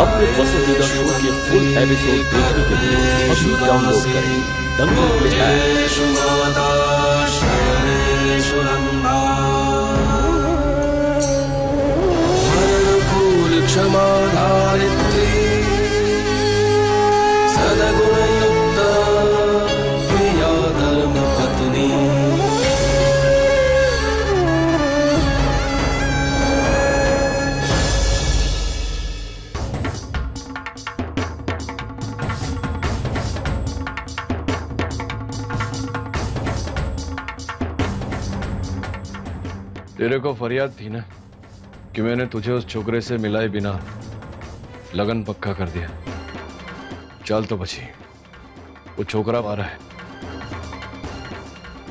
अपने पसंदीदा शो के फुल एपिसोड देखने के लिए अभी डाउनलोड करें दंगल प्ले ऐप। क्षमा धारित्री सदगुणयुक्त प्रिया धर्म पत्नी। तेरे को फरियाद थी ना कि मैंने तुझे उस छोकरे से मिलाए बिना लगन पक्का कर दिया। चल तो बची, वो छोकरा आ रहा है,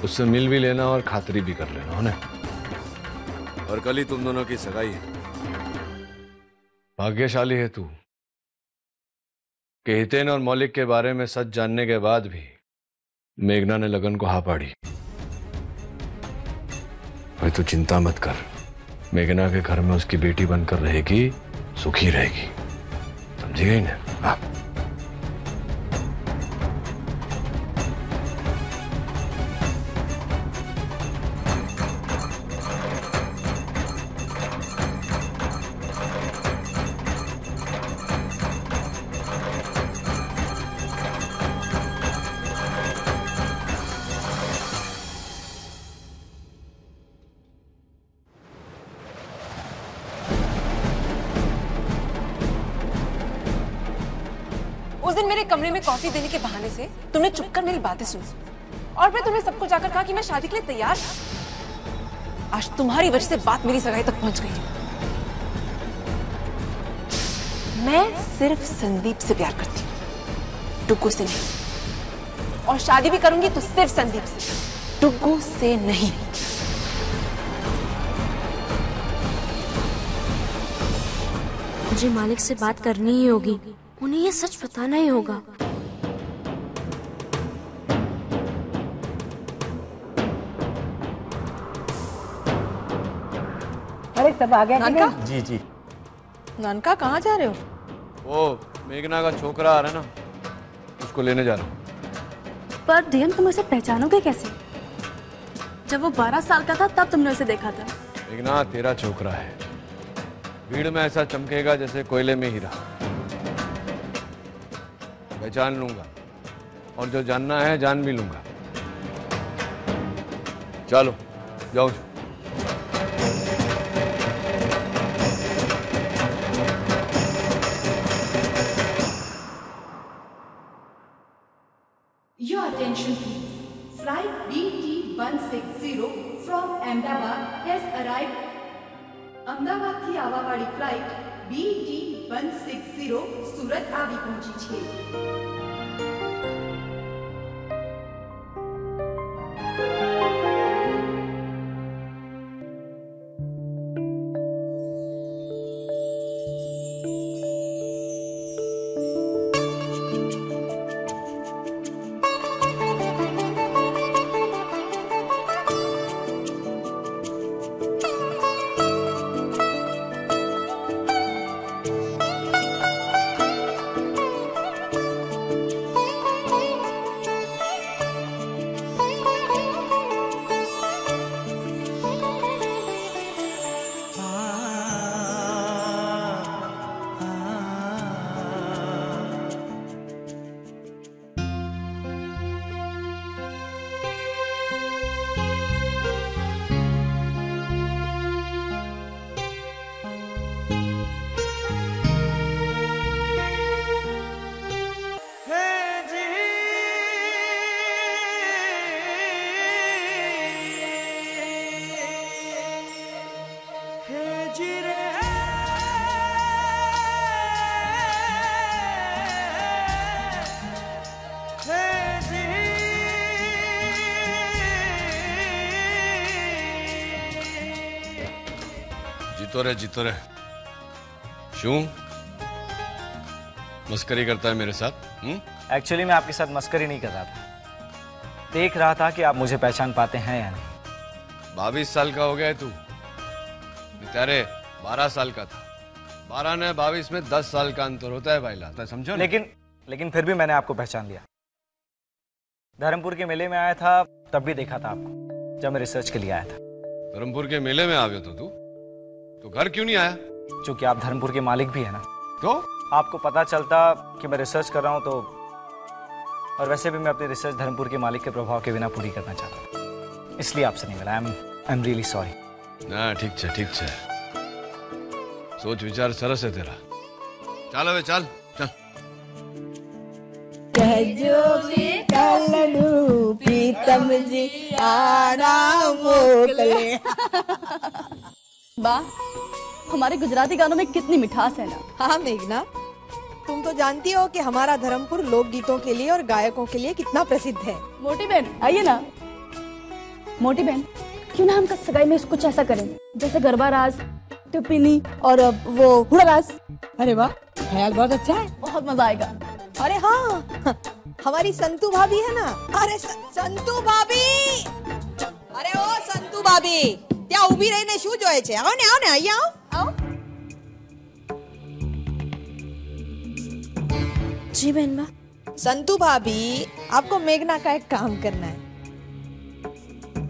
उससे मिल भी लेना और खातरी भी कर लेना है। और कल ही तुम दोनों की सगाई है। भाग्यशाली है तू कि हितेन और मौलिक के बारे में सच जानने के बाद भी मेघना ने लगन को हाँ पाड़ी। भाई तू चिंता मत कर, मेघना के घर में उसकी बेटी बनकर रहेगी, सुखी रहेगी, समझी गई ना? हाँ। उस दिन मेरे कमरे में कॉफी देने के बहाने से तुमने चुपकर मेरी बातें सुनी और फिर तुमने सबको जाकर कहा कि मैं शादी के लिए तैयार हूं। आज तुम्हारी वजह से बात मेरी सगाई तक पहुंच गई है। मैं सिर्फ संदीप से प्यार करती हूँ, टुग्गू से नहीं। और शादी भी करूंगी तो सिर्फ संदीप से, टुग्गू से नहीं। मुझे मालिक से बात करनी ही होगी, उन्हें ये सच बताना ही होगा। अरे सब आ गया नानका? जी जी। नानका कहाँ जा रहे हो? वो मेघना का छोकरा आ रहा है ना, उसको लेने जा रहा हूँ। पर धियन तुम उसे पहचानोगे कैसे? जब वो 12 साल का था तब तुमने उसे देखा था। मेघना तेरा छोकरा है, भीड़ में ऐसा चमकेगा जैसे कोयले में हीरा। पहचान लूंगा और जो जानना है जान भी लूंगा। चलो जाओ। Your attention please. Flight BT160 from Ahmedabad has arrived. Ahmedabad થી આવવાવાળી ફ્લાઇટ BT160 સુરત આવી પહોંચી છે. जीतो रे शू मस्करी करता है मेरे साथ? एक्चुअली मैं आपके साथ मस्करी नहीं कर रहा था, देख रहा था कि आप मुझे पहचान पाते हैं या नहीं। 22 साल का हो गया है तू, तेरे 12 साल का था। 12 ने 22 में 10 साल का अंतर होता है भाई लाता, समझो ना? लेकिन फिर भी मैंने आपको पहचान लिया। धर्मपुर के मेले में आया था तब भी देखा था आपको, जब मैं रिसर्च के लिए आया था। धर्मपुर के मेले में आ गया तो तू तो घर क्यों नहीं आया? क्योंकि आप धर्मपुर के मालिक भी है ना, तो आपको पता चलता कि मैं रिसर्च कर रहा हूँ तो। और वैसे भी मैं अपनी रिसर्च धर्मपुर के मालिक के प्रभाव के बिना पूरी करना चाहता हूँ, इसलिए आपसे नहीं मिला। I am really sorry. ना ठीक छे सोच विचार सरस है तेरा। चल अबे चल चल। प्रीतम जी आना मोकले। वाह, हमारे गुजराती गानों में कितनी मिठास है ना। हाँ मेघना, तुम तो जानती हो कि हमारा धर्मपुर लोकगीतों के लिए और गायकों के लिए कितना प्रसिद्ध है। मोटी बहन आइए ना। मोटी बहन, क्यों ना हम सगाई में कुछ ऐसा करें जैसे गरबा राज, टिप्पणी और वो हुड़ा राज। अरे वाह, ख्याल बहुत अच्छा है, बहुत मजा आएगा। अरे हाँ, हमारी संतू भाभी है ना। अरे संतू भाभी, अरे ओ संतू भाभी, ત્યાં ઊભી રહીને શું જોયે છે? આવો ને અહીંયા આવો। जी बहनबा। संतू भाभी, आपको मेघना का एक काम करना है।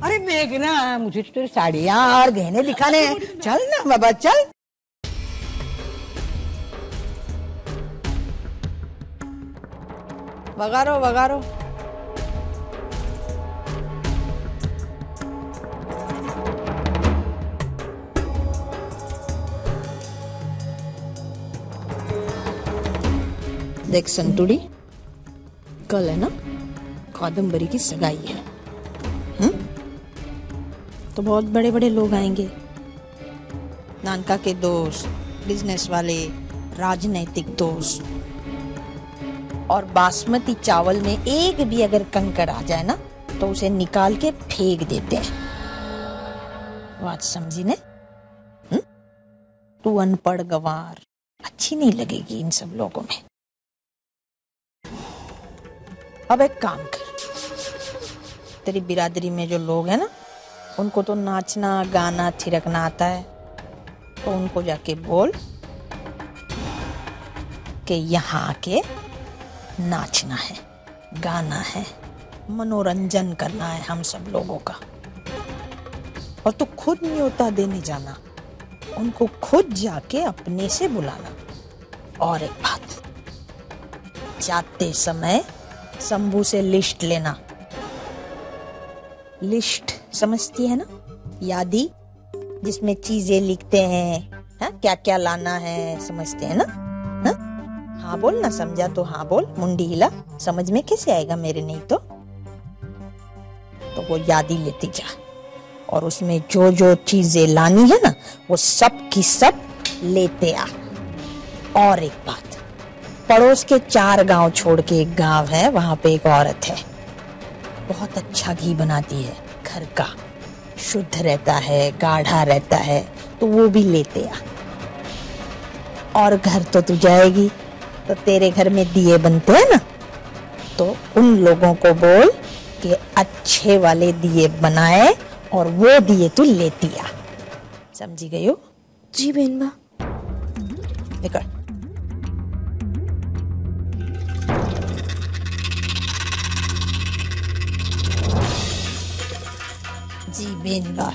अरे मेघना, मुझे तो तेरी साड़ियाँ और गहने दिखाने हैं। चल ना बाबा चल। वगारो वगारो। देख संतुड़ी, कल है ना कादम्बरी की सगाई है। तो बहुत बड़े बड़े लोग आएंगे, नानका के दोस्त, बिजनेस वाले, राजनैतिक दोस्त। और बासमती चावल में एक भी अगर कंकड़ आ जाए ना तो उसे निकाल के फेंक देते हैं। बात समझी ने? तू अनपढ़ गंवार, अच्छी नहीं लगेगी इन सब लोगों में। अब एक काम कर, तेरी बिरादरी में जो लोग हैं ना, उनको तो नाचना गाना थिरकना आता है, तो उनको जाके बोल कि यहाँ आके नाचना है, गाना है, मनोरंजन करना है हम सब लोगों का। और तू खुद न्योता देने जाना, उनको खुद जाके अपने से बुलाना। और एक बात, जाते समय शंभू से लिस्ट लेना। लिस्ट समझती है ना? यादी, जिसमें चीजें लिखते हैं, हाँ क्या क्या लाना है, समझते हैं ना? हाँ बोल ना, समझा तो हाँ बोल, मुंडी हिला। समझ में कैसे आएगा मेरे नहीं तो वो यादी लेती जा, और उसमें जो जो चीजें लानी है ना वो सब की सब लेते आ। और एक बात, पड़ोस के 4 गांव छोड़ के एक गांव है, वहां पे एक औरत है, बहुत अच्छा घी बनाती है, घर का शुद्ध रहता है, गाढ़ा रहता है, तो वो भी लेते आ। और घर तो तू जाएगी तो तेरे घर में दिए बनते हैं ना, तो उन लोगों को बोल कि अच्छे वाले दिए बनाए और वो दिए तू लेती आ। समझी गई हो? जी बहनबा। निकल। जी बेनबा,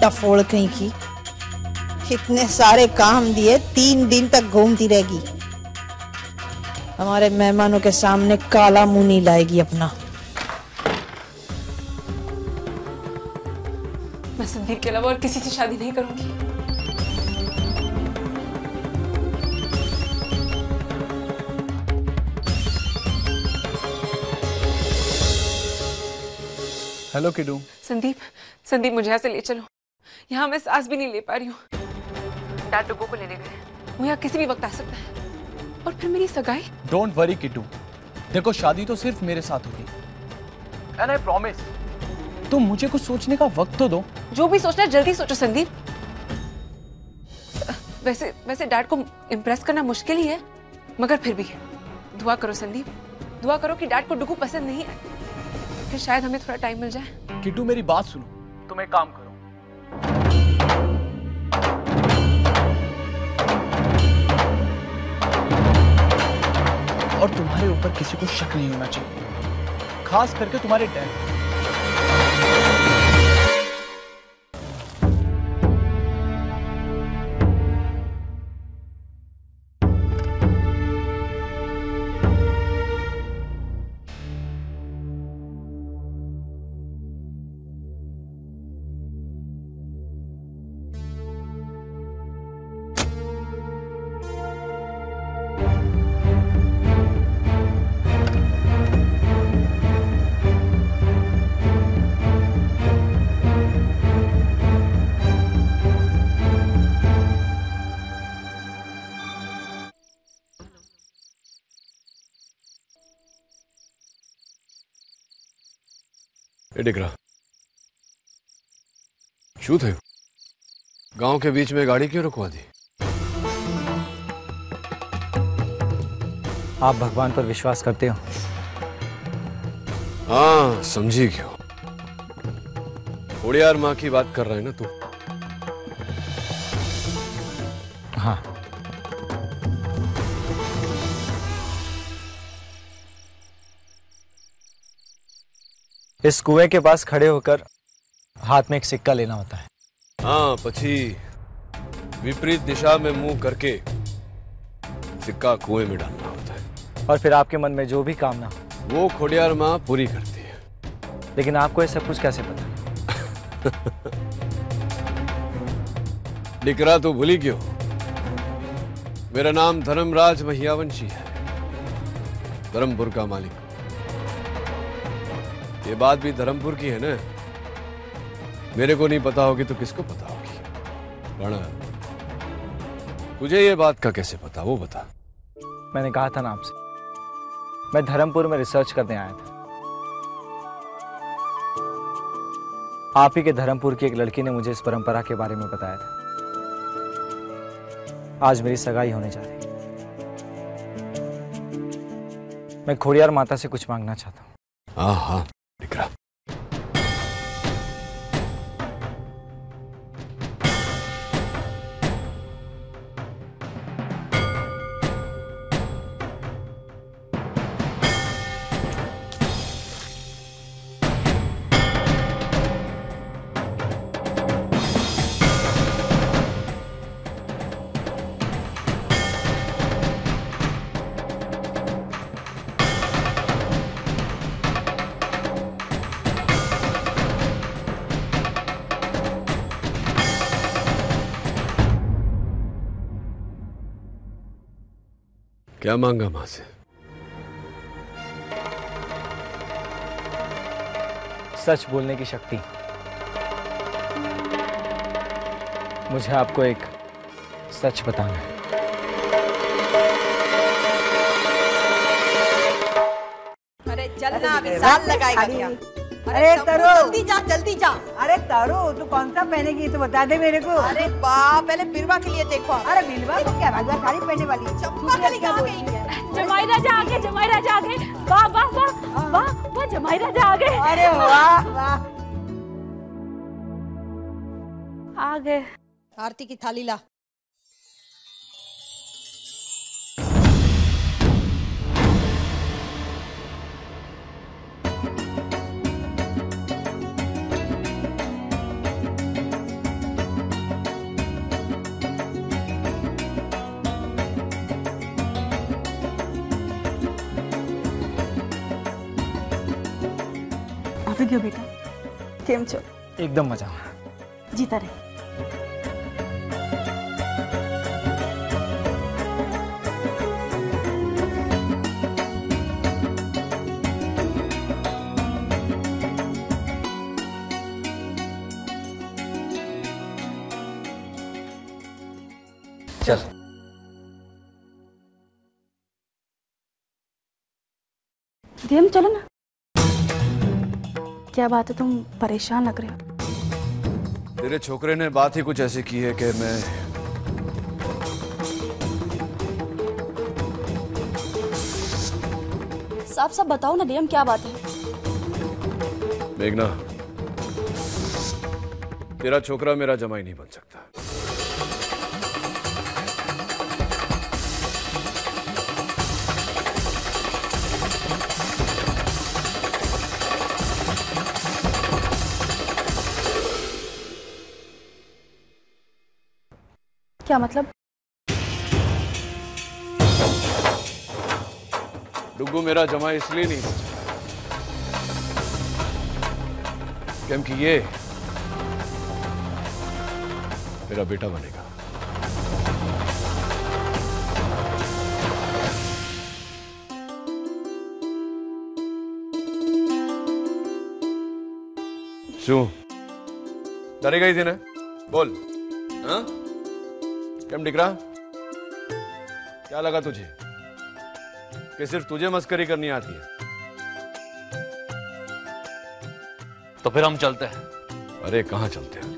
डफोड़ कहीं की, इतने सारे काम दिए, 3 दिन तक घूमती रहेगी, हमारे मेहमानों के सामने काला मुंह नहीं लाएगी अपना। मैं संदीप के अलावा और किसी से शादी नहीं करूंगी। हेलो किडू। संदीप मुझे यहाँ से ले चलो, यहाँ मैं सांस भी नहीं ले पा रही हूँ। डैड डुगू को लेने गए, वो यहाँ किसी भी वक्त आ सकता है, और फिर मेरी सगाई। डोंट वरी किडू, देखो शादी तो सिर्फ मेरे साथ होगी, एंड आई प्रॉमिस। तुम मुझे कुछ सोचने का वक्त तो दो। जो भी सोचना है जल्दी सोचो संदीप। वैसे डैड को इम्प्रेस करना मुश्किल ही है, मगर फिर भी दुआ करो संदीप, दुआ करो कि डैड को डुगू पसंद नहीं है, फिर शायद हमें थोड़ा टाइम मिल जाए। किट्टू मेरी बात सुनो, तुम एक काम करो, तुम्हारे ऊपर किसी को शक नहीं होना चाहिए, खास करके तुम्हारे डैड। डिगरा शू थे गांव के बीच में गाड़ी क्यों रुकवा दी? आप भगवान पर विश्वास करते हो? हाँ, समझी क्यों? खोड़ियार माँ की बात कर रहा है ना तू? हाँ। इस कुएं के पास खड़े होकर हाथ में एक सिक्का लेना होता है। हाँ, पछी विपरीत दिशा में मुंह करके सिक्का कुएं में डालना होता है। और फिर आपके मन में जो भी कामना वो खोड़ियार माँ पूरी करती है। लेकिन आपको ये सब कुछ कैसे पता? डिकरा तो भूली क्यों? मेरा नाम धर्मराज महियावंशी है, धर्मपुर का मालिक। ये बात भी धर्मपुर की है ना। मेरे को नहीं पता होगी तो किसको पता होगी? प्रणव, तुझे ये बात का कैसे पता, वो बता। मैंने कहा था ना आपसे, मैं धर्मपुर में रिसर्च करने आया था। आप ही के धर्मपुर की एक लड़की ने मुझे इस परंपरा के बारे में बताया था। आज मेरी सगाई होने जा रही है। मैं खोड़ियार माता से कुछ मांगना चाहता हूँ। हाँ हाँ डिकरा। क्या मांगा मां से? सच बोलने की शक्ति। मुझे आपको एक सच बताना है। अरे चलना, अभी साल लगाएगा क्या? अरे तरो, जल्दी जा, जल्दी जा। अरे तरो, तू कौन सा पहनेगी तो बता दे मेरे को। अरे वाह, पहले बिरवा के लिए देखो। अरे बिलवा को क्या भागवा साड़ी पहनने वाली है? चंपा के लिए कहाँ गई है? जमाई राजा आ गए, जमाई राजा आ गए। वाह वाह वाह वाह वाह, जमाई राजा आ गए। अरे वाह वाह, आ गए। आरती की थाली ला। આવી ગયો બેટા, કેમ છો? एकदम मजा। जीता रहे। चल। धीम चलो ना। क्या बात है, तुम परेशान लग रहे हो? तेरे छोकरे ने बात ही कुछ ऐसी की है कि मैं साफ साफ बताओ ना डीएम, क्या बात है? मेघना, तेरा छोकरा मेरा जमाई नहीं बन सकता। क्या मतलब? डुग्गू मेरा जमाई इसलिए नहीं बचा क्योंकि ये मेरा बेटा बनेगा। શું ડરી ગઈ थी ને? बोल। हाँ? કેમ દીકરા? क्या लगा तुझे कि सिर्फ तुझे मस्करी करनी आती है? तो फिर हम चलते हैं। अरे कहाँ चलते हैं?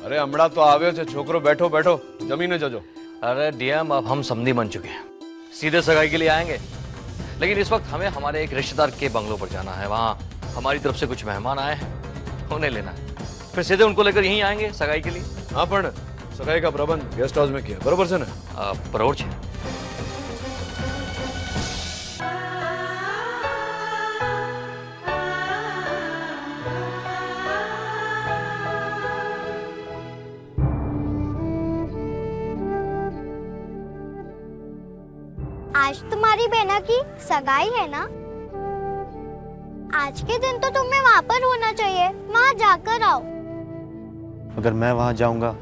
अरे हमड़ा तो आवे छे छोकरो, बैठो बैठो जमीने जजो। अरे डीएम अब हम समधी बन चुके हैं, सीधे सगाई के लिए आएंगे। लेकिन इस वक्त हमें हमारे एक रिश्तेदार के बंगलों पर जाना है, वहाँ हमारी तरफ से कुछ मेहमान आए हैं, उन्हें लेना है, फिर सीधे उनको लेकर यहीं आएंगे सगाई के लिए। हाँ पण सगाई का प्रबंध गेस्ट हाउस में किया बरोबर से ना? बरोबर छे। आज तुम्हारी बहना की सगाई है ना? आज के दिन तो तुम्हें वहाँ पर होना चाहिए, वहाँ जाकर आओ। अगर मैं वहाँ जाऊंगा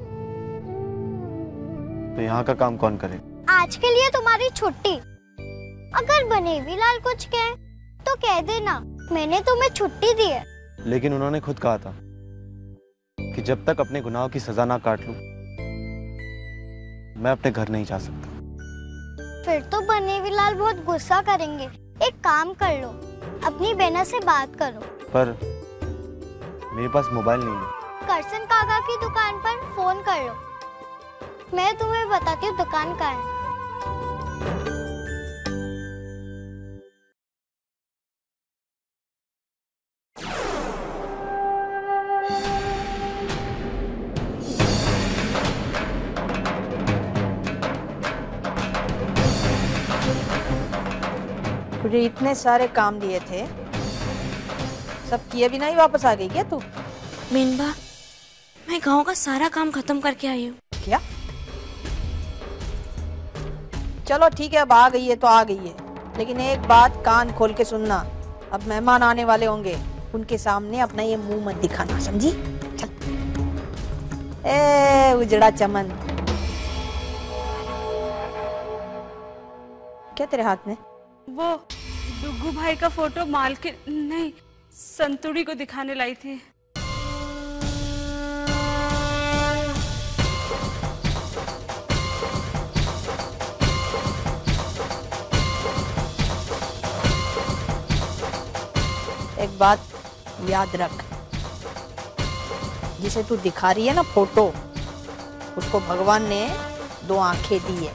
तो यहाँ का काम कौन करे? आज के लिए तुम्हारी छुट्टी। अगर बनेवी लाल कुछ कहे तो कह देना, मैंने तुम्हें छुट्टी दी है। लेकिन उन्होंने खुद कहा था कि जब तक अपने गुनाहों की सजा ना काट लूं, मैं अपने घर नहीं जा सकता। फिर तो बनेवी लाल बहुत गुस्सा करेंगे। एक काम कर लो, अपनी बहना से बात करो। पर मेरे पास मोबाइल नहीं है। करसन काका की दुकान पर फोन कर लो, मैं तुम्हें बताती हूँ दुकान कहाँ है। तुझे इतने सारे काम दिए थे, सब किए भी नहीं, वापस आ गई क्या तू? मीनबा, मैं गांव का सारा काम खत्म करके आई हूँ। क्या? चलो ठीक है, अब आ गई है तो आ गई है, लेकिन एक बात कान खोल के सुनना, अब मेहमान आने वाले होंगे, उनके सामने अपना ये मुंह मत दिखाना, समझी? चल। ए उजड़ा चमन, क्या तेरे हाथ में? वो डुग्गू भाई का फोटो मालकिन नहीं संतुड़ी को दिखाने लाई थी। एक बात याद रख, जिसे तू दिखा रही है ना फोटो, उसको भगवान ने 2 आंखें दी है,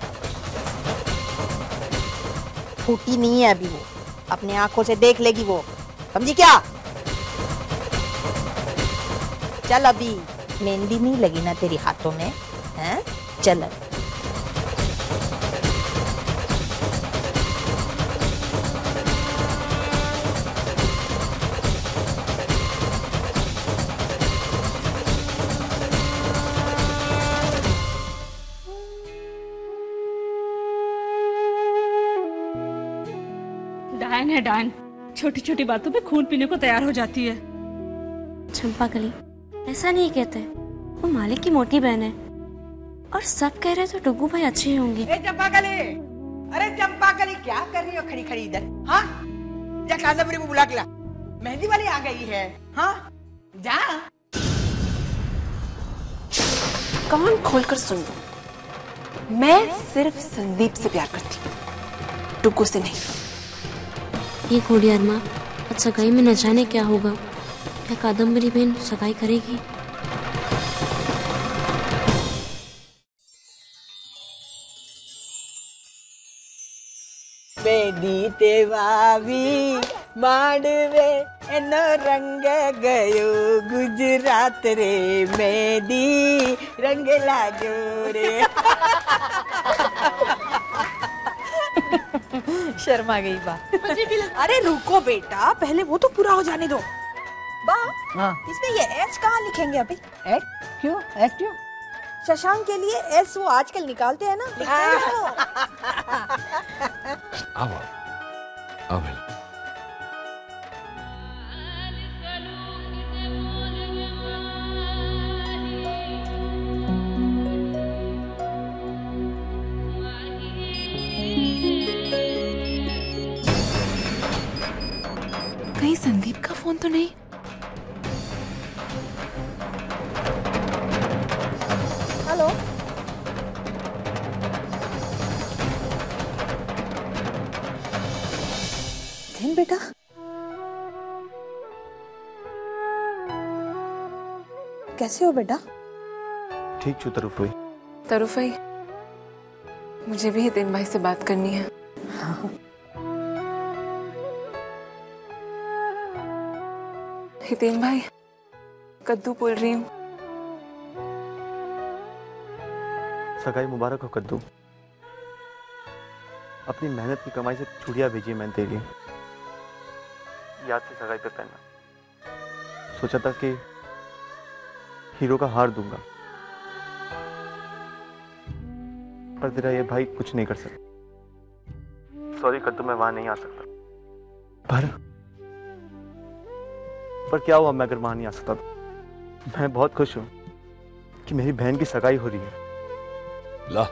फूटी नहीं है अभी, वो अपने आंखों से देख लेगी वो, समझी क्या? चल, अभी मेहंदी नहीं लगी ना तेरी हाथों में, हैं? चल डायन है डायन, छोटी छोटी बातों पे खून पीने को तैयार हो जाती है। चंपाकली, ऐसा नहीं कहते, वो मालिक की मोटी बहन है, और सब कह रहे तो डुग्गू भाई अच्छे ही होंगे। चंपाकली, अरे चंपाकली क्या कर रही हो खड़ी खड़ी इधर? हाँ, जा कांदापुरी को बुला के ला, मेहंदी वाली आ गई है। हाँ जा। कान खोलकर सुन लो, मैं सिर्फ संदीप से प्यार करती हूँ, डुग्गू से नहीं। ये खोड़ियार माँ, आज सगाई में न जाने क्या होगा। क्या कादम्बरी बहन सगाई करेगी? बेदी तेवावी माडवे एनो रंग गयो गुजरात रे, मेदी रंग लागो रे। शर्मा गई बा। अरे रुको बेटा, पहले वो तो पूरा हो जाने दो। बा, हाँ। इसमें ये एच कहाँ लिखेंगे अभी? एच क्यों? एच क्यों? शशांक के लिए एस वो आजकल निकालते हैं ना, अब कहीं संदीप का फोन तो नहीं? हेलो, दिन बेटा, कैसे हो बेटा? ठीक छू तरुफ हुई। तरुफ भाई, मुझे भी हितेन भाई से बात करनी है। हितेन भाई, कद्दू बोल रही हूँ। सगाई मुबारक हो कद्दू। अपनी मेहनत की कमाई से चूड़ियां भेजी मैंने तेरे लिए, याद से सगाई पे पहनना। सोचा था कि हीरो का हार दूंगा, पर तेरा ये भाई कुछ नहीं कर सकता। सॉरी कद्दू, मैं वहां नहीं आ सकता। पर क्या हुआ मैं अगर वहां नहीं आ सकता तो? मैं बहुत खुश हूं कि मेरी बहन की सगाई हो रही है। ला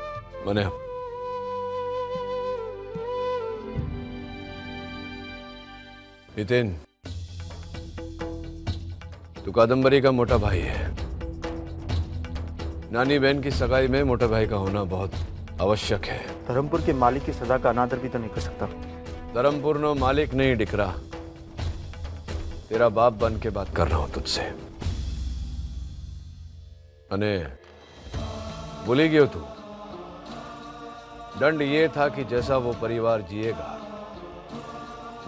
मने हितेन, तू कादम्बरी का मोटा भाई है। नानी बहन की सगाई में मोटा भाई का होना बहुत आवश्यक है। धर्मपुर के मालिक की सजा का अनादर भी तो नहीं कर सकता। धर्मपुर नो मालिक नहीं डिकरा, तेरा बाप बन के बात कर रहा हूं तुझसे। अने भूली गयो तू, दंड ये था कि जैसा वो परिवार जिएगा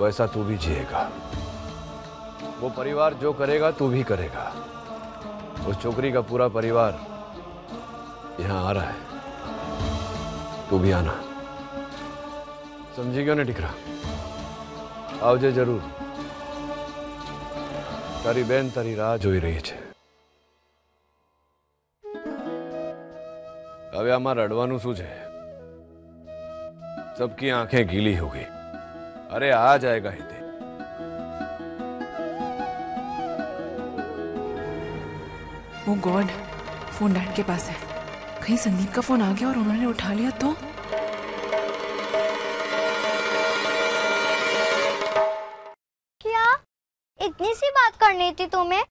वैसा तू भी जिएगा। वो परिवार जो करेगा तू भी करेगा। उस छोकरी का पूरा परिवार यहां आ रहा है, तू भी आना। समझी क्यों नहीं टिकरा? आवजे जरूर। तारी बेन तारी राह जोई रही है। હવે આમાં રડવાનું શું છે? सबकी आंखें गीली हो गई। अरे आ जाएगा हितेन। ओ गॉड, फोन डैड के पास है। कहीं संदीप का फोन आ गया और उन्होंने उठा लिया तो? क्या इतनी सी बात करनी थी तुम्हें?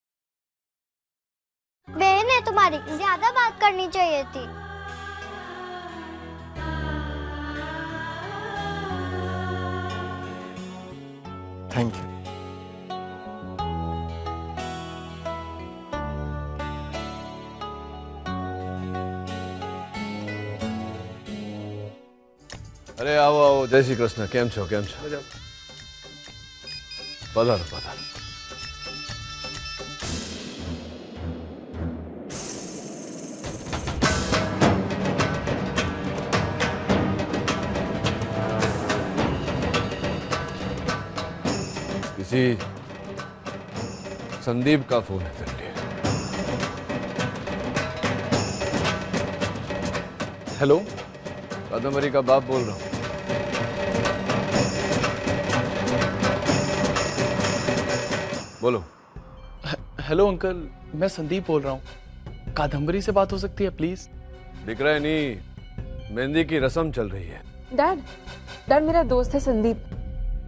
बहन है तुम्हारी, ज्यादा बात करनी चाहिए थी। Thank you. अरे आओ आओ, जय श्री कृष्ण। केम छो केम छो? पधारो पधारो। किसी संदीप का फोन है तेरे लिए। हेलो, कादम्बरी का बाप बोल रहा हूं। बोलो। हेलो अंकल, मैं संदीप बोल रहा हूँ। कादम्बरी से बात हो सकती है प्लीज? दिख रहा है नहीं, मेहंदी की रस्म चल रही है। डैड मेरा दोस्त है संदीप,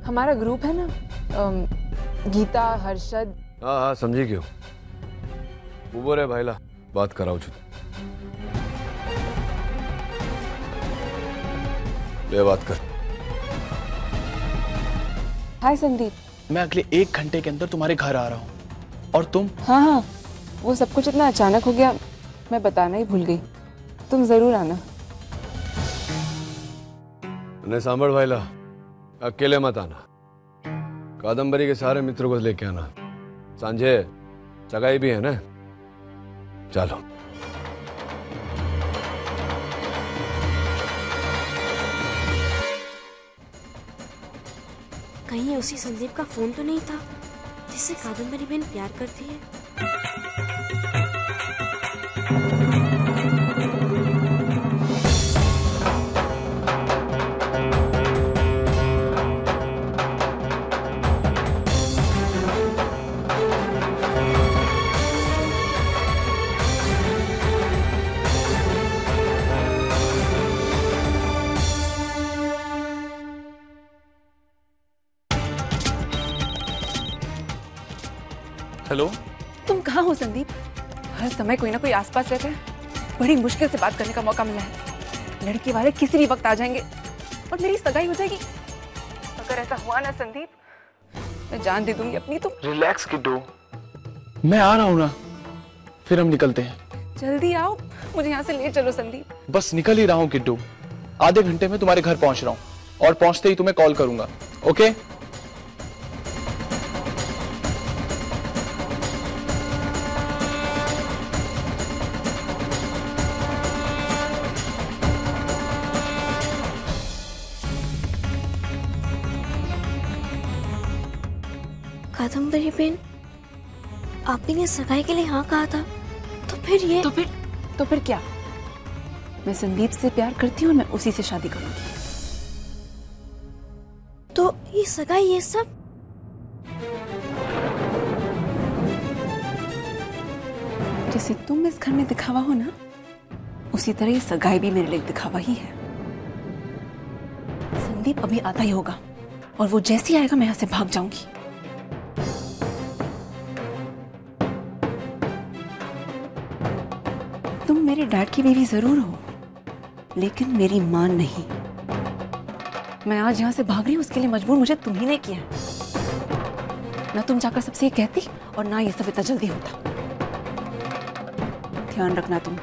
हमारा ग्रुप है ना, गीता, हर्षद। हाँ हाँ समझी क्यों। उबो रे भाईला, बात कराओ छू। ले बात कर। हाय संदीप, मैं अगले 1 घंटे के अंदर तुम्हारे घर आ रहा हूँ। और तुम? हाँ, वो सब कुछ इतना अचानक हो गया, मैं बताना ही भूल गई। तुम जरूर आना। ने सांभळ भाईला, अकेले मत आना। कादम्बरी के सारे मित्रों को लेके आना। सांझे सगाई भी है ना। चलो। कहीं उसी संदीप का फोन तो नहीं था जिससे कादम्बरी बहन प्यार करती है? हेलो। तुम कहाँ हो संदीप? हर समय कोई ना कोई आसपास रहता है। बड़ी मुश्किल से बात करने का मौका मिला है। लड़की वाले किसी भी वक्त आ जाएंगे और मेरी सगाई हो जाएगी। अगर ऐसा हुआ ना संदीप, मैं जान दे दूंगी अपनी। तुम रिलैक्स किड्डू, मैं आ रहा हूँ ना, फिर हम निकलते हैं। जल्दी आओ, मुझे यहाँ से ले चलो संदीप। बस निकल ही रहा हूँ किड्डू, आधे घंटे में तुम्हारे घर पहुंच रहा हूँ और पहुंचते ही तुम्हें कॉल करूंगा। ओके? कादम्बरी बहन, आप ही ने सगाई के लिए हाँ कहा था, तो फिर ये तो फिर क्या? मैं संदीप से प्यार करती हूँ और मैं उसी से शादी करूंगी। तो ये सगाई, ये सब जैसे तुम इस घर में दिखावा हो ना, उसी तरह ये सगाई भी मेरे लिए दिखावा ही है। संदीप अभी आता ही होगा और वो जैसे ही आएगा मैं यहाँ से भाग जाऊंगी। तुम मेरे डैड की बीवी जरूर हो, लेकिन मेरी मां नहीं। मैं आज यहां से भाग रही हूं, उसके लिए मजबूर मुझे तुम ही ने किया है। ना तुम जाकर सबसे ये कहती और ना ये सब इतना जल्दी होता। ध्यान रखना तुम,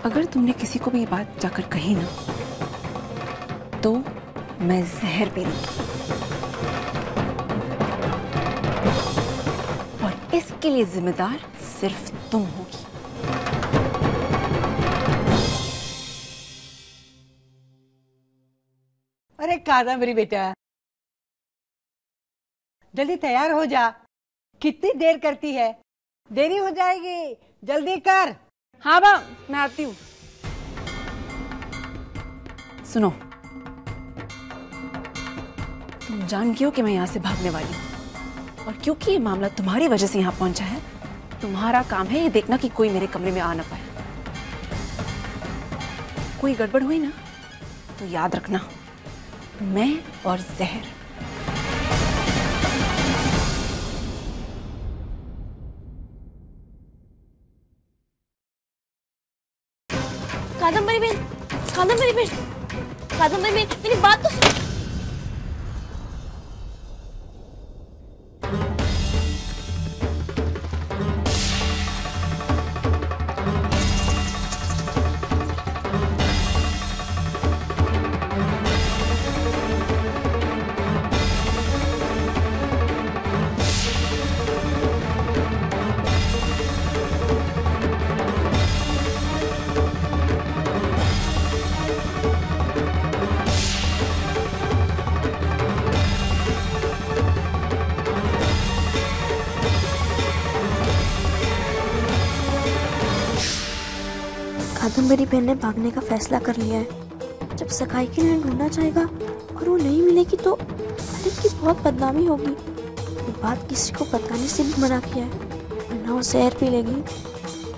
अगर तुमने किसी को भी ये बात जाकर कही ना, तो मैं जहर पी लूंगी और इसके लिए जिम्मेदार सिर्फ तुम होगी। अरे कादम्बरी बेटा, जल्दी तैयार हो जा। कितनी देर करती है? देरी हो जाएगी, जल्दी कर। हाँ बा, मैं आती हूँ। सुनो, तुम जानती हो कि मैं यहाँ से भागने वाली हूँ, और क्योंकि ये मामला तुम्हारी वजह से यहाँ पहुंचा है, तुम्हारा काम है ये देखना कि कोई मेरे कमरे में आ ना पाए। कोई गड़बड़ हुई ना, तो याद रखना, मैं और जहर। कादम्बरी बहन, कादम्बरी बहन, कादम्बरी बहन, मेरी बात तो सुनो। कादम्बरी बहन ने भागने का फैसला कर लिया है। जब सगाई के लिए ढूंढना चाहेगा और वो नहीं मिलेगी तो मलिक की बहुत बदनामी होगी। ये बात किसी को बताने से भी मना किया है, वरना वो जहर पी लेगी।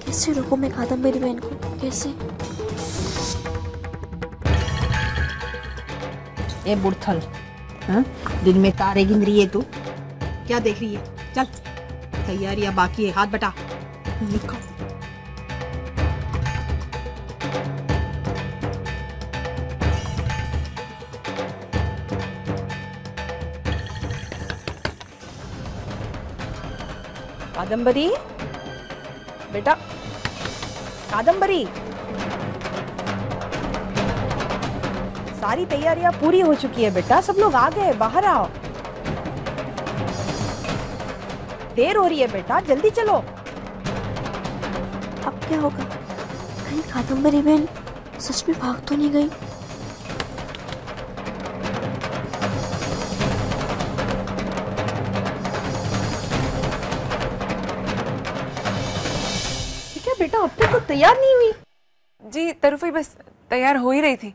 कैसे रोकूं मैं कादम्बरी बहन को, कैसे? ए बुढ़थल, हाँ? दिन में तारे गिन रही है तू? क्या देख रही है? चल, तैयारियां बाकी है, हाथ बटा। लिखो। कादम्बरी बेटा, कादम्बरी, सारी तैयारियां पूरी हो चुकी है बेटा, सब लोग आ गए, बाहर आओ। देर हो रही है बेटा, जल्दी चलो। अब क्या होगा? कहीं कादम्बरी बहन सच में भाग तो नहीं गई? बेटा अब तक तो तैयार नहीं हुई। जी तरुफी बस तैयार हो ही रही थी।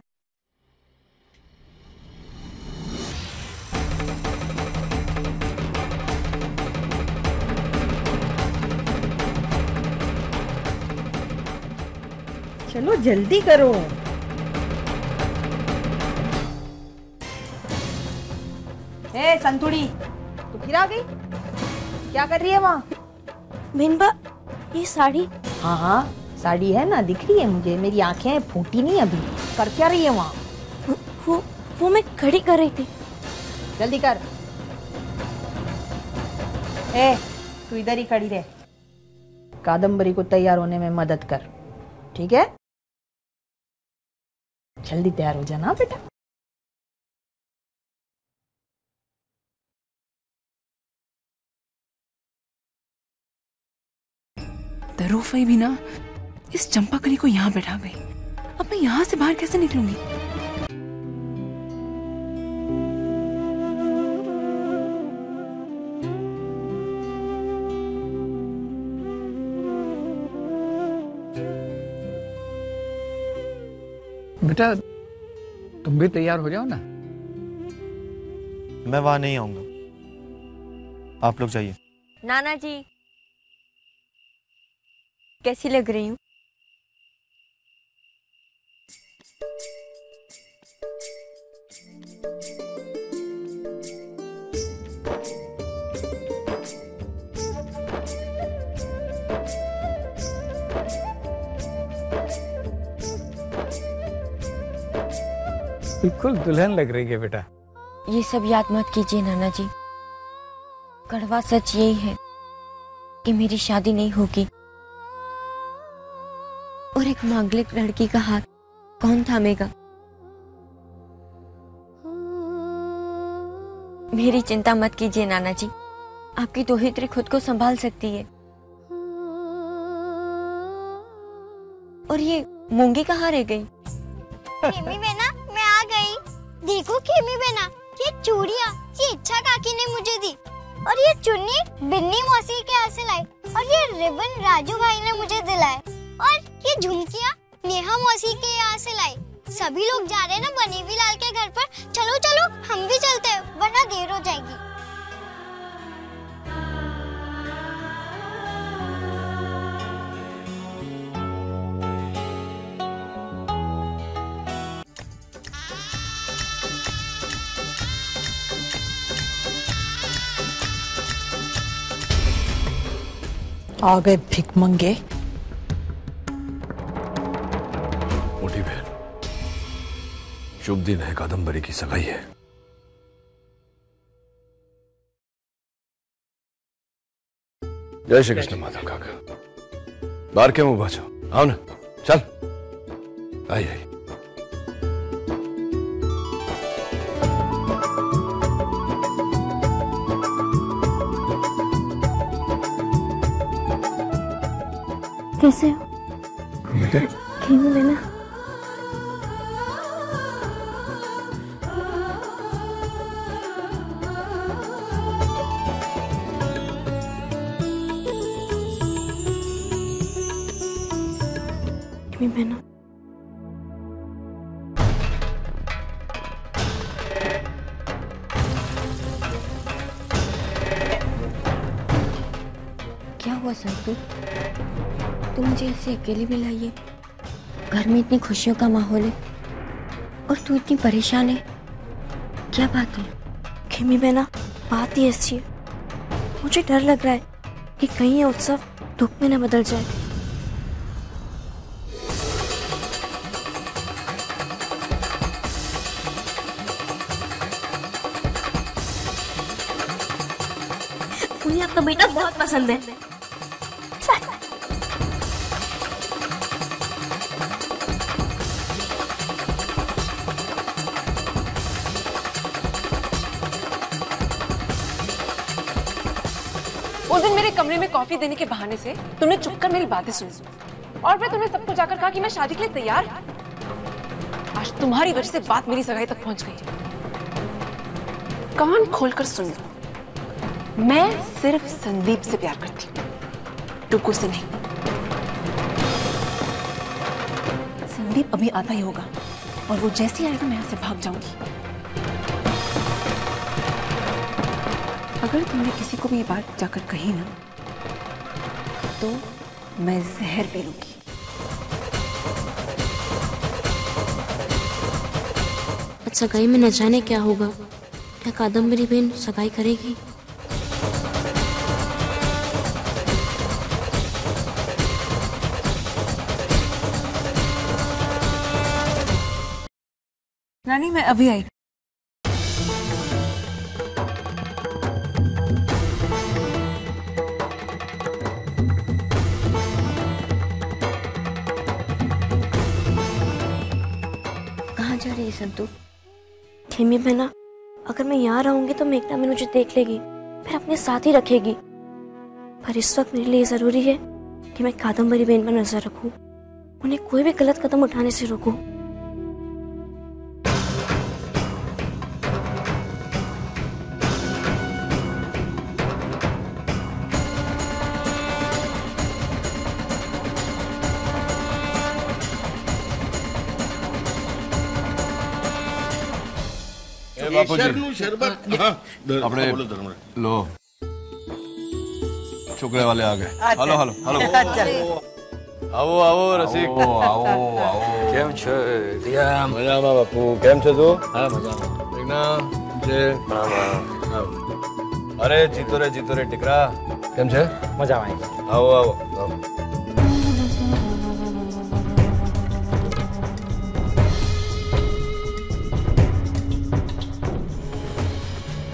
चलो जल्दी करो। ए संतुड़ी, तू फिर आ गई? क्या कर रही है वहाँ? मीनबा, ये साड़ी। हाँ हाँ साड़ी है ना, दिख रही है मुझे, मेरी आंखें फूटी नहीं अभी। कर क्या रही है वहाँ? वो मैं खड़ी कर रही थी। जल्दी कर। ए, तू इधर ही खड़ी रह, कादम्बरी को तैयार होने में मदद कर, ठीक है? जल्दी तैयार हो जाना बेटा। दरूफई भी ना इस चंपाकली को यहाँ बैठा गई। अब मैं यहाँ से बाहर कैसे निकलूंगी? बेटा तुम भी तैयार हो जाओ ना। मैं वहां नहीं आऊंगा, आप लोग जाइए। नाना जी कैसी लग रही हूँ? बिल्कुल दुल्हन लग रही है बेटा। ये सब याद मत कीजिए नाना जी। कड़वा सच यही है कि मेरी शादी नहीं होगी, और एक मांगलिक लड़की का हाथ कौन थामेगा? मेरी चिंता मत कीजिए नाना जी, आपकी दोहित्री खुद को संभाल सकती है। और ये मूंगी कहाँ रह गई? खेमी बेना, मैं आ गई। देखो खेमी बेना, ये चूड़ियाँ ये इच्छा काकी ने मुझे दी, और ये चुन्नी बिन्नी मौसी के यहाँ से लाई, और ये रिबन राजू भाई ने मुझे दिलाए, और ये झुमकियाँ नेहा मौसी के यहाँ से लाई। सभी लोग जा रहे हैं ना बनीवी लाल के घर पर। चलो चलो हम भी चलते हैं, वरना देर हो जाएगी। आ गए भिखमंगे। मोटी बहन, शुभ दिन है, कादम्बरी की सगाई है। जय श्री कृष्ण माधव काका। बाहर के मुंह बाजो, आओ ना, चल आई आई। कैसे हो? खेमी बेना, खेमी बेना, क्या हुआ संतू? तुम मुझे ऐसे अकेले भी लाइए। घर में इतनी खुशियों का माहौल है और तू इतनी परेशान है, क्या बात है? खेमी बेना, बात ही ऐसी है, मुझे डर लग रहा है कि कहीं ये उत्सव दुख में न बदल जाए। मुझे आपका बेटा बहुत पसंद है। उस दिन मेरे कमरे में कॉफी देने के बहाने से तुमने चुपकर मेरी बातें सुनी, और फिर तुमने सबको जाकर कहा कि मैं शादी के लिए तैयार। आज तुम्हारी वजह से बात मेरी सगाई तक पहुंच गई। कान खोलकर सुन लो, मैं सिर्फ संदीप से प्यार करती हूँ, टुकू से नहीं। संदीप अभी आता ही होगा, और वो जैसे ही आएगा मैं यहाँ से भाग जाऊंगी। अगर तुमने किसी को भी ये बात जाकर कही ना, तो मैं जहर पी लूंगी। आज सगाई में न जाने क्या होगा। क्या कादम्बरी बहन सगाई करेगी? नानी मैं अभी आई। कहाँ जा रही है संतू? खेमी बहना, अगर मैं यहाँ रहूंगी तो मेघना भी मुझे देख लेगी, फिर अपने साथ ही रखेगी। पर इस वक्त मेरे लिए जरूरी है कि मैं कादम्बरी बहन पर नजर रखूं, उन्हें कोई भी गलत कदम उठाने से रोकूं। अपने लो छोकरे वाले आ गए। हेलो हेलो हेलो आओ आओ रसिक आओ आओ કેમ છે દિયા? મજામાં બાપુ, કેમ છે તું? હા મજામાં. મેઘના જે અરે જીતો રે ટીકરા, કેમ છે? મજામાં. આવો આવો આવો.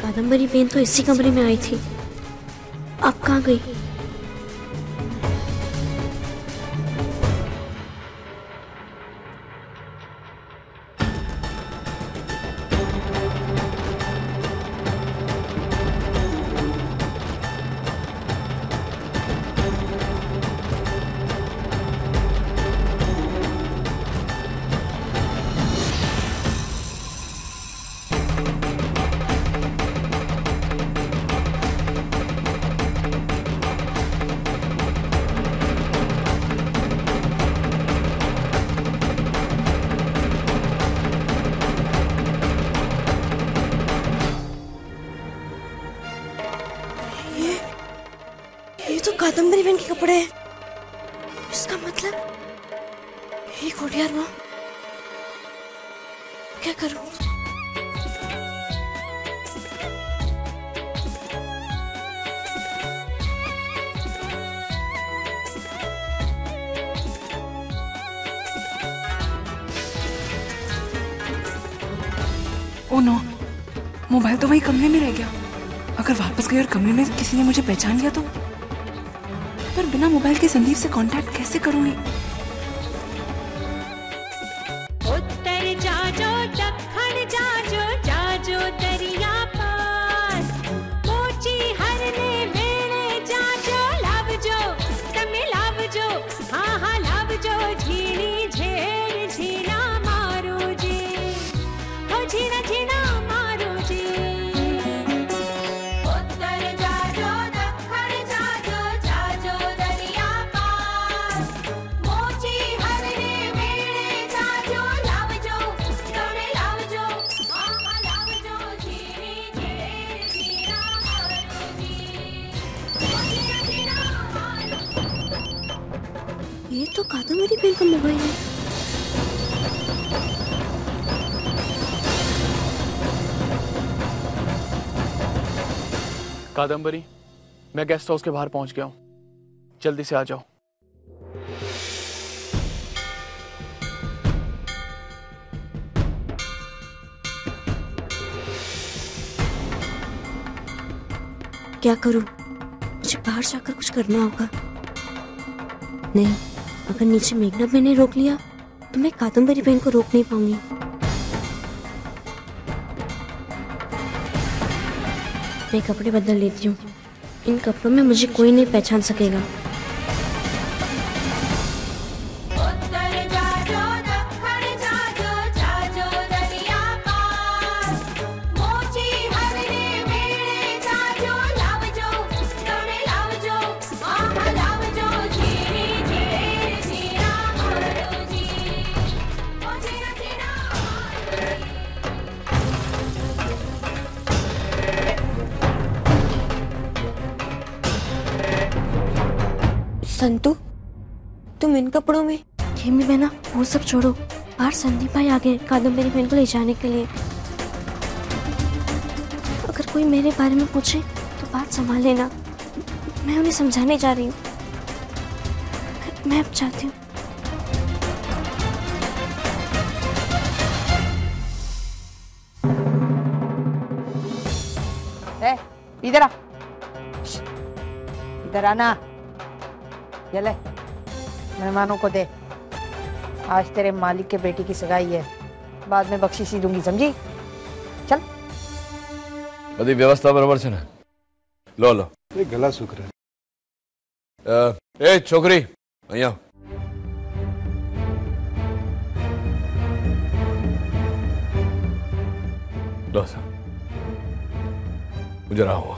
कादम्बरी बहन तो इसी कमरे में आई थी, अब कहाँ गई? ये तो कादम्बरी बहन के कपड़े हैं। इसका मतलब ये कोडियार माँ, क्या करूं? ओ नो, मोबाइल तो वहीं कमरे में रह गया। अगर वापस गई और कमरे में किसी ने मुझे पहचान लिया तो? पर बिना मोबाइल के संदीप से कांटेक्ट कैसे करूंगी? उत्तर जाजो दक्षिण जाजो जाजो दरिया पार मोची हरने मेरे जाजो लावजो तमे लावजो हाँ हाँ लावजो झीणी झेर झीना मारो जी हो झीना झीना मारो जी उत्तर जाजो दक्षिण जाजो जाजो दरिया पार मोची हरने मेरे जाजो लावजो तमे लावजो हाँ हाँ लावजो झीणी झेर झीना मारो जी हो झीना झीना मारो। ये तो कादम्बरी बहन का मोबाइल है। कादम्बरी, मैं गेस्ट हाउस के बाहर पहुंच गया हूँ, जल्दी से आ जाओ। क्या करूं? मुझे बाहर जाकर कुछ करना होगा। नहीं, अगर नीचे मेघना बहन ने रोक लिया तो मैं कादम्बरी बहन को रोक नहीं पाऊंगी। मैं कपड़े बदल लेती हूँ, इन कपड़ों में मुझे कोई नहीं पहचान सकेगा। उत्तर जाजो दक्षिण जाजो जाजो दरिया पार मोची हरने मेरे जाजो लावजो तमे लावजो हाँ हाँ लावजो झीणी झेर झीना मारो जी हो झीना झीना मारो जी। संतू, तुम इन कपड़ों में? खेमी बहना, वो सब छोड़ो, बाहर संदीप भाई आ गए कादम्बरी बहन को ले जाने के लिए। अगर कोई मेरे बारे में पूछे तो बात संभाल लेना, मैं उन्हें समझाने जा रही हूँ। मैं अब चाहती हूँ। इधर आ, इधर आना। ये ले, मेहमानों को दे। आज तेरे मालिक के बेटी की सगाई है, बाद में बख्शीश ही दूंगी, समझी? चल। बड़ी व्यवस्था बराबर से ना। लो लो। ये गला सूख रहा है। ए छोकरी, અહીંયા लो मुझे रहा हुआ।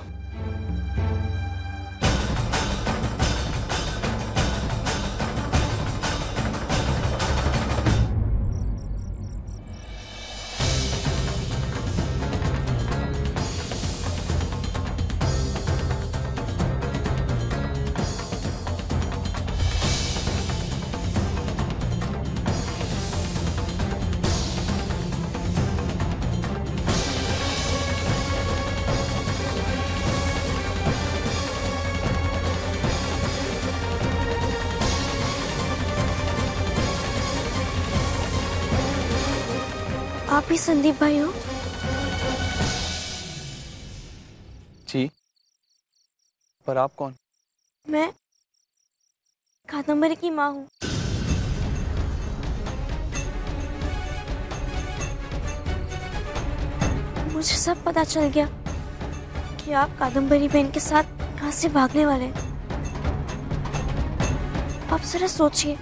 आप ही संदीप भाई हो? जी, पर आप कौन? मैं कादम्बरी की माँ हूँ। मुझे सब पता चल गया कि आप कादम्बरी बहन के साथ यहाँ से भागने वाले हैं। आप जरा सोचिए,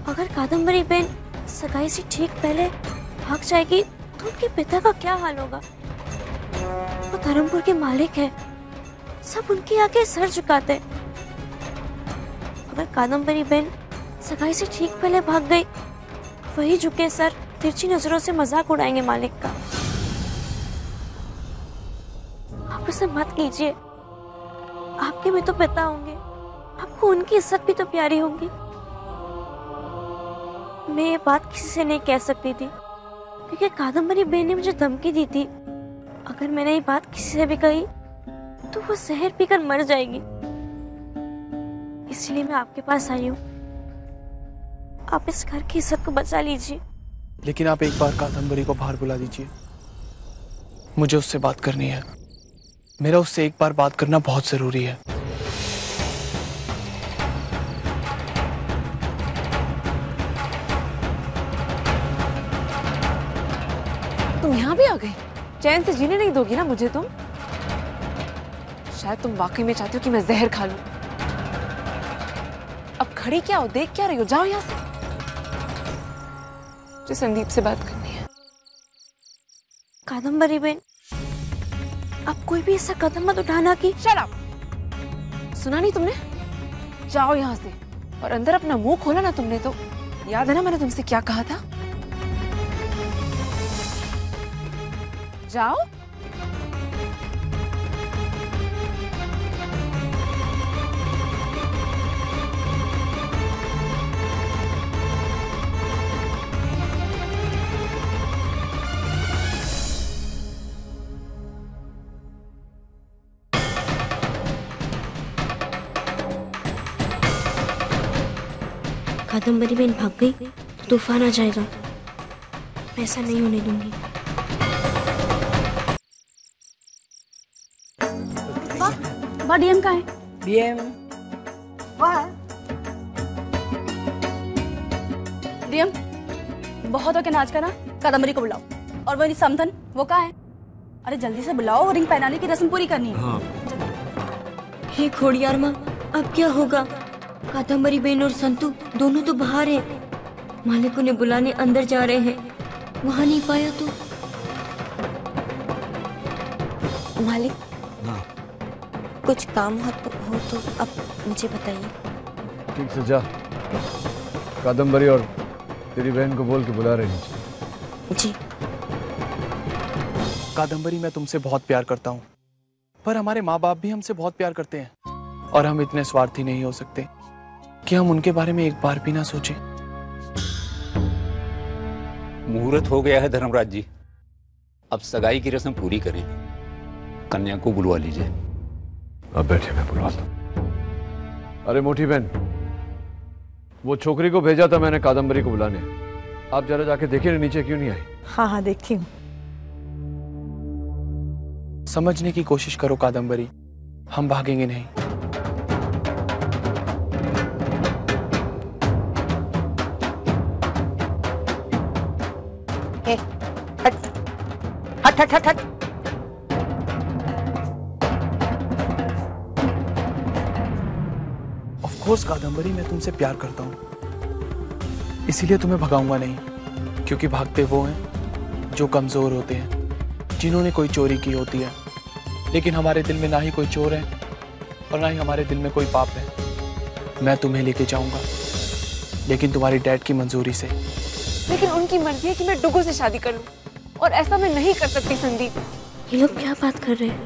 अगर कादम्बरी बहन सगाई से ठीक पहले भाग जाएगी तो उनके पिता का क्या हाल होगा? वो धर्मपुर के मालिक है, सब उनके आगे सर झुकाते। अगर कादम्बरी बहन सगाई से ठीक पहले भाग गई, वही झुके सर तिरछी नजरों से मजाक उड़ाएंगे मालिक का। आप ऐसा मत कीजिए, आपके भी तो पिता होंगे, आपको उनकी इज्जत भी तो प्यारी होगी। मैं ये बात किसी से नहीं कह सकती थी क्योंकि कादम्बरी बहन ने मुझे धमकी दी थी, अगर मैंने ये बात किसी से भी कही तो वो जहर पीकर मर जाएगी। इसलिए मैं आपके पास आई हूँ, आप इस घर की इज्जत को बचा लीजिए। लेकिन आप एक बार कादम्बरी को बाहर बुला दीजिए, मुझे उससे बात करनी है। मेरा उससे एक बार बात करना बहुत जरूरी है। तुम यहाँ भी आ गई? चैन से जीने नहीं दोगी ना मुझे तुम? शायद तुम वाकई में चाहती हो कि मैं जहर खा लूं। अब खड़ी क्या हो, देख क्या रही हो? जाओ यहाँ से, मुझे संदीप से बात करनी है। कादम्बरी बहन, अब कोई भी ऐसा कदम मत उठाना कि। Shut up! सुना नहीं तुमने? जाओ यहाँ से और अंदर अपना मुंह खोला ना तुमने तो। याद है ना मैंने तुमसे क्या कहा था? जाओ। कादम्बरी बहन भाग गई तो तूफान आ जाएगा, मैं ऐसा नहीं होने दूंगी। वाह, डीएम कहाँ है? डीएम वाह। डीएम, बहुत हो के नाच का ना, कादम्बरी को बुलाओ। और वो समथन, वो कहाँ है? अरे जल्दी से बुलाओ, रिंग पहनाने की रस्म पूरी करनी है। हे खोड़ियार माँ, अब क्या होगा? कादम्बरी बहन और संतू दोनों तो बाहर हैं, मालिक उन्हें बुलाने अंदर जा रहे हैं, वहाँ नहीं पाया तो। मालिक, कुछ काम हो तो अब मुझे बताइए। ठीक से जा, कादम्बरी और तेरी बहन को बोल के बुला रहे नीचे। जी। कादम्बरी, मैं तुमसे बहुत प्यार करता हूँ, पर हमारे माँ बाप भी हमसे बहुत प्यार करते हैं, और हम इतने स्वार्थी नहीं हो सकते कि हम उनके बारे में एक बार भी ना सोचें। मुहूर्त हो गया है धर्मराज जी, अब सगाई की रस्म पूरी करें। कन्या को बुलवा लीजिए। अब बैठे, मैं बुलवाता हूं। अरे मोटी बहन, वो छोकरी को भेजा था मैंने कादम्बरी को बुलाने, आप जरा जाके देखिए नीचे क्यों नहीं आई? हाँ हाँ देखती हूँ। समझने की कोशिश करो कादम्बरी, हम भागेंगे नहीं। हट हट हट हट। ऑफ कोर्स कादम्बरी, मैं तुमसे प्यार करता हूं, इसीलिए तुम्हें भगाऊंगा नहीं, क्योंकि भागते वो हैं जो कमजोर होते हैं, जिन्होंने कोई चोरी की होती है। लेकिन हमारे दिल में ना ही कोई चोर है और ना ही हमारे दिल में कोई पाप है। मैं तुम्हें लेके जाऊंगा, लेकिन तुम्हारी डैड की मंजूरी से। लेकिन उनकी मर्जी है कि मैं डुगो से शादी कर लूं, और ऐसा मैं नहीं कर सकती संदीप। ये लोग क्या बात कर रहे हैं?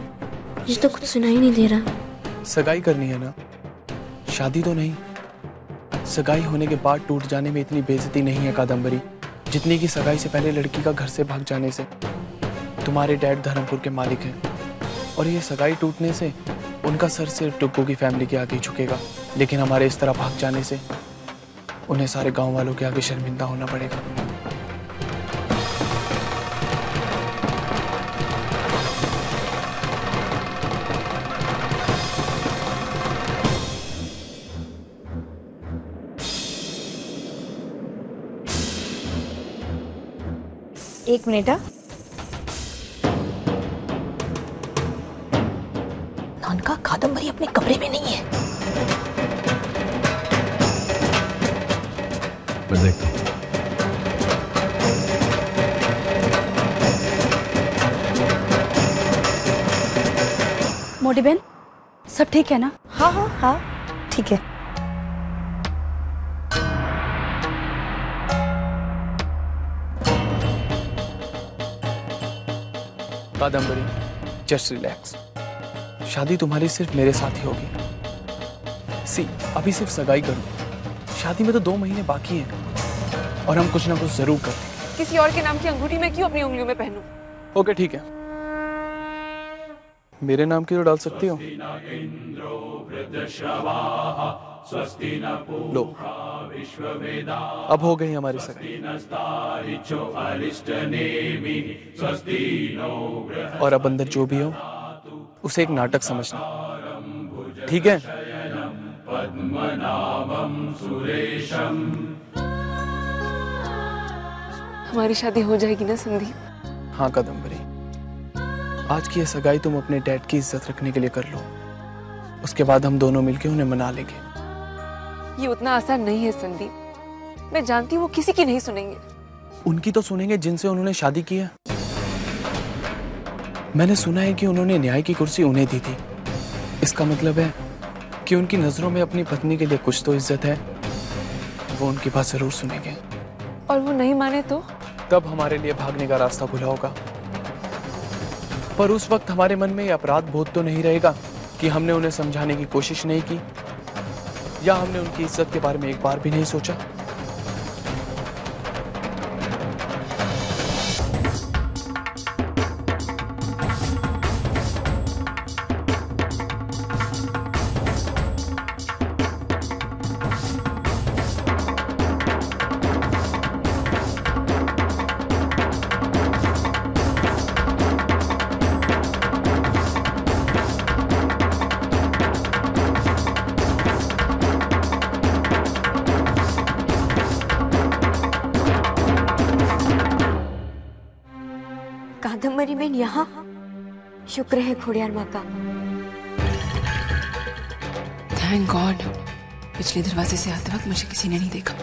मुझे तो कुछ सुनाई नहीं दे रहा। सगाई करनी है ना, शादी तो नहीं। सगाई होने के बाद टूट जाने में इतनी बेइज्जती नहीं है कादम्बरी, जितनी की सगाई से पहले लड़की का घर से भाग जाने से। तुम्हारे डैड धर्मपुर के मालिक हैं, और ये सगाई टूटने से उनका सर सिर्फ टुक्कू की फैमिली के आगे झुकेगा, लेकिन हमारे इस तरह भाग जाने से उन्हें सारे गांव वालों के आगे शर्मिंदा होना पड़ेगा। एक मिनट। नानका, कादम्बरी अपने कमरे में नहीं है। मैं देखता हूं। मोटी बहन, सब ठीक है ना? हाँ हाँ हाँ ठीक है। Kadambari, just relax. शादी तुम्हारी सिर्फ मेरे साथ ही होगी। सी, अभी सिर्फ सगाई करो, शादी में तो 2 महीने बाकी हैं, और हम कुछ ना कुछ जरूर करें। किसी और के नाम की अंगूठी मैं क्यों अपनी उंगलियों में पहनूं? ओके ठीक है, मेरे नाम की तो डाल सकती हो। लो, अब हो गई हमारी सगाई, और अब अंदर जो भी हो उसे एक नाटक समझना, ठीक है? हमारी शादी हो जाएगी ना संदीप? हाँ कादम्बरी, आज की ये सगाई तुम अपने डैड की इज्जत रखने के लिए कर लो, उसके बाद हम दोनों मिलकर उन्हें मना लेंगे। ये उतना आसान नहीं है संदीप, मैं जानती हूँ वो किसी की नहीं सुनेंगे। उनकी तो सुनेंगे जिनसे उन्होंने शादी की है। मैंने सुना है कि उन्होंने न्याय की कुर्सी उन्हें दी थी। इसका मतलब है कि उनकी नजरों में अपनी पत्नी के लिए कुछ तो इज्जत है। वो उनकी बात जरूर सुनेंगे। और वो नहीं माने तो? तब हमारे लिए भागने का रास्ता खुला होगा। पर उस वक्त हमारे मन में ये अपराध बोध तो नहीं रहेगा कि हमने उन्हें समझाने की कोशिश नहीं की, या हमने उनकी इज्जत के बारे में एक बार भी नहीं सोचा। कादम्बरी बहन यहाँ? शुक्र है खोड़ियार माँ का। थैंक गॉड, पिछले दरवाजे से आते वक्त मुझे किसी ने नहीं देखा।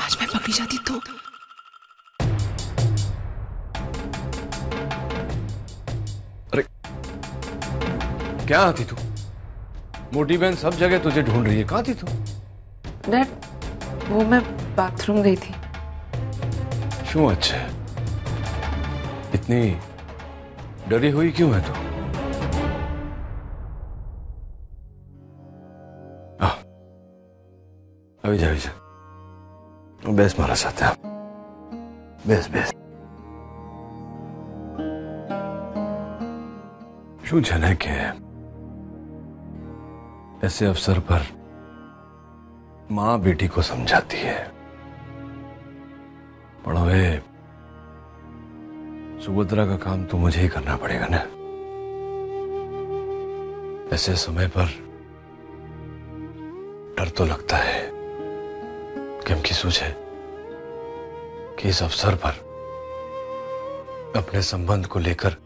आज मैं पकड़ी जाती तो। अरे क्या आती तू? मोटी बहन सब जगह तुझे ढूंढ रही है, कहाँ थी तू? डैड, वो मैं बाथरूम गई थी। क्यों? अच्छा, इतनी डरी हुई क्यों है तू? अभी जा बेस मारा साथ है। बेस बेस क्यों जाने के ऐसे अवसर पर माँ बेटी को समझाती है। पढ़ोए, सुभद्रा का काम तो मुझे ही करना पड़ेगा ना। ऐसे समय पर डर तो लगता है, क्योंकि सूझे कि इस अवसर पर अपने संबंध को लेकर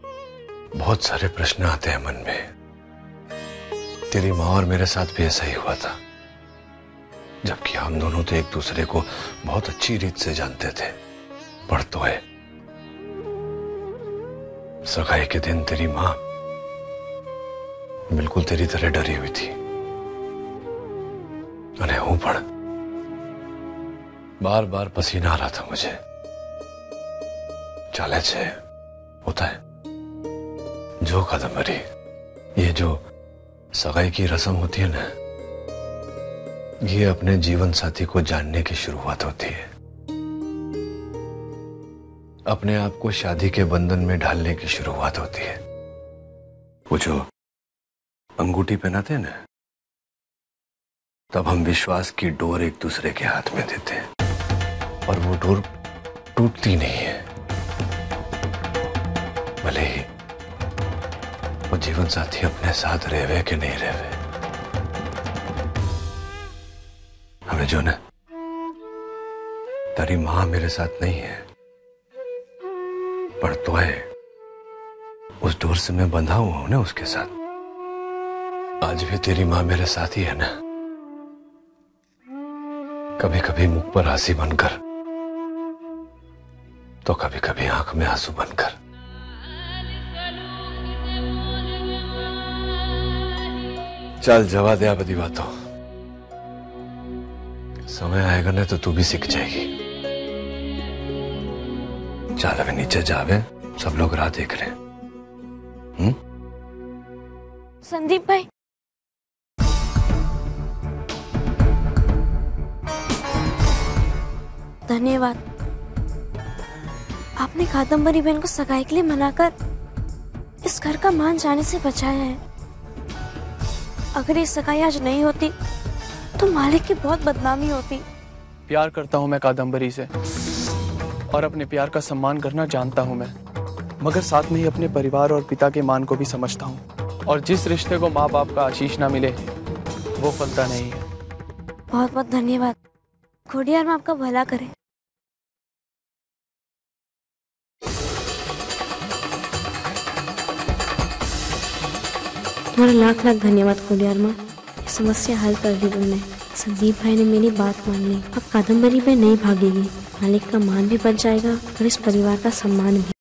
बहुत सारे प्रश्न आते हैं मन में। तेरी माँ और मेरे साथ भी ऐसा ही हुआ था, जबकि हम दोनों तो एक दूसरे को बहुत अच्छी रीत से जानते थे। पर तो है, सगाई के दिन तेरी माँ बिल्कुल तेरी तरह डरी हुई थी। अरे हूं पण बार बार पसीना आ रहा था मुझे। चाले छे होता है जो कादम्बरी, ये जो सगाई की रस्म होती है ना, ये अपने जीवन साथी को जानने की शुरुआत होती है, अपने आप को शादी के बंधन में ढालने की शुरुआत होती है। वो जो अंगूठी पहनाते हैं ना, तब हम विश्वास की डोर एक दूसरे के हाथ में देते हैं और वो डोर टूटती नहीं है, भले ही वो जीवन साथी अपने साथ रहवे कि नहीं रहवे। हमें जो ना, तेरी मां मेरे साथ नहीं है, पर तो है उस डोर से मैं बंधा हुआ हूं ना उसके साथ। आज भी तेरी मां मेरे साथ ही है ना, कभी कभी मुख पर हंसी बनकर, तो कभी कभी आंख में आंसू बनकर। चल जवा दे बदी बातों, समय आएगा ना तो तू भी सीख जाएगी। चल अभी नीचे जावे, सब लोग राह देख रहे हैं। संदीप भाई, धन्यवाद। आपने कादम्बरी बहन को सगाई के लिए मनाकर इस घर का मान जाने से बचाया है। अगर ये सगाई आज नहीं होती तो मालिक की बहुत बदनामी होती। प्यार करता हूँ मैं कादम्बरी से और अपने प्यार का सम्मान करना जानता हूँ मैं, मगर साथ में ही अपने परिवार और पिता के मान को भी समझता हूँ। और जिस रिश्ते को माँ बाप का आशीष ना मिले वो फलता नहीं है। बहुत बहुत धन्यवाद। खोडियार में आपका भला करे। तुम्हारा लाख लाख धन्यवाद खोडियार माँ, ये समस्या हल कर दी तुमने। संदीप भाई ने मेरी बात मान ली। अब कादम्बरी में नहीं भागेगी, मालिक का मान भी बच जाएगा और इस परिवार का सम्मान भी।